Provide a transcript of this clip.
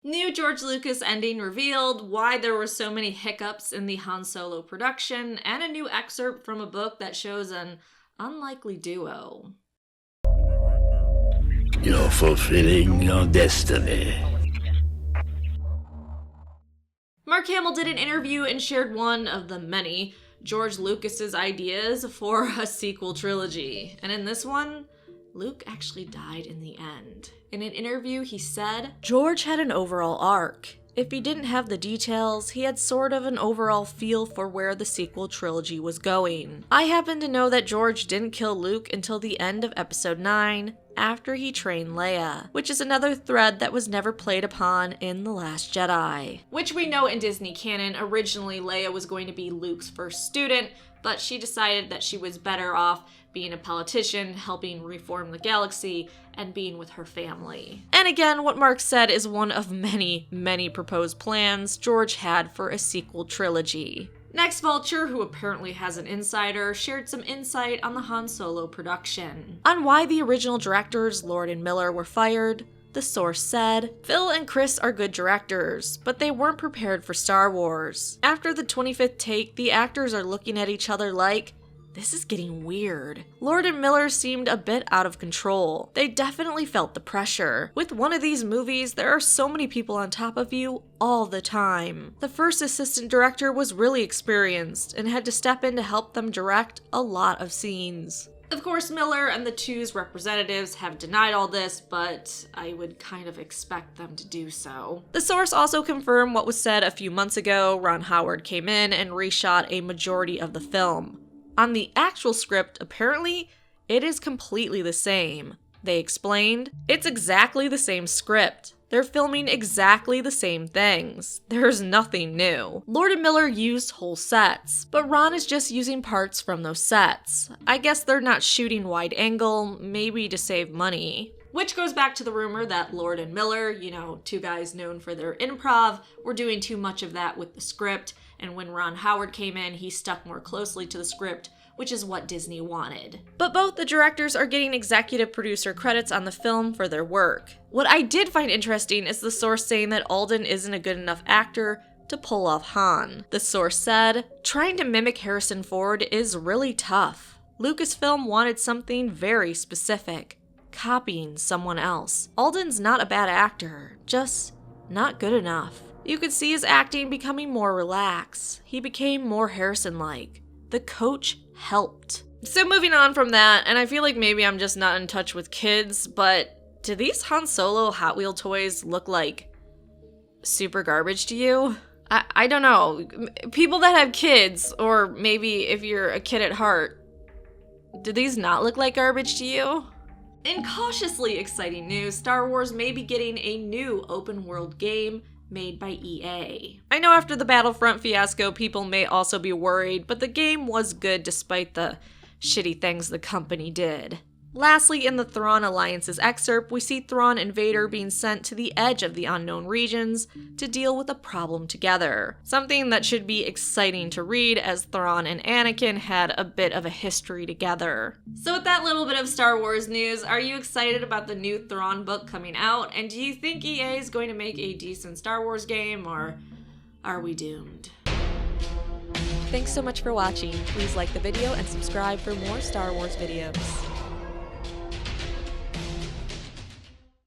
New George Lucas ending revealed, why there were so many hiccups in the Han Solo production, and a new excerpt from a book that shows an unlikely duo. You're fulfilling your destiny. Mark Hamill did an interview and shared one of the many George Lucas's ideas for a sequel trilogy. And in this one, Luke actually died in the end. In an interview, he said, "George had an overall arc. If he didn't have the details, he had sort of an overall feel for where the sequel trilogy was going. I happen to know that George didn't kill Luke until the end of episode 9, after he trained Leia, which is another thread that was never played upon in The Last Jedi." Which we know in Disney canon, originally Leia was going to be Luke's first student, but she decided that she was better off being a politician, helping reform the galaxy, and being with her family. And again, what Mark said is one of many, many proposed plans George had for a sequel trilogy. Next, Vulture, who apparently has an insider, shared some insight on the Han Solo production. On why the original directors, Lord and Miller, were fired, the source said, "Phil and Chris are good directors, but they weren't prepared for Star Wars. After the 25th take, the actors are looking at each other like, this is getting weird. Lord and Miller seemed a bit out of control. They definitely felt the pressure. With one of these movies, there are so many people on top of you all the time. The first assistant director was really experienced and had to step in to help them direct a lot of scenes." Of course, Miller and the two's representatives have denied all this, but I would kind of expect them to do so. The source also confirmed what was said a few months ago. Ron Howard came in and reshot a majority of the film. On the actual script, apparently, it is completely the same. They explained, "It's exactly the same script. They're filming exactly the same things. There's nothing new. Lord and Miller used whole sets, but Ron is just using parts from those sets. I guess they're not shooting wide angle, maybe to save money." Which goes back to the rumor that Lord and Miller, two guys known for their improv, were doing too much of that with the script, and when Ron Howard came in, he stuck more closely to the script, which is what Disney wanted. But both the directors are getting executive producer credits on the film for their work. What I did find interesting is the source saying that Alden isn't a good enough actor to pull off Han. The source said, "Trying to mimic Harrison Ford is really tough. Lucasfilm wanted something very specific, copying someone else. Alden's not a bad actor, just not good enough. You could see his acting becoming more relaxed. He became more Harrison-like. The coach helped." So moving on from that, and I feel like maybe I'm just not in touch with kids, but do these Han Solo Hot Wheel toys look like super garbage to you? I don't know. People that have kids, or maybe if you're a kid at heart, do these not look like garbage to you? In cautiously exciting news, Star Wars may be getting a new open world game made by EA. I know after the Battlefront fiasco, people may also be worried, but the game was good despite the shitty things the company did. Lastly, in the Thrawn Alliance's excerpt, we see Thrawn and Vader being sent to the edge of the unknown regions to deal with a problem together. Something that should be exciting to read, as Thrawn and Anakin had a bit of a history together. So with that little bit of Star Wars news, are you excited about the new Thrawn book coming out? And do you think EA is going to make a decent Star Wars game, or are we doomed? Thanks so much for watching. Please like the video and subscribe for more Star Wars videos.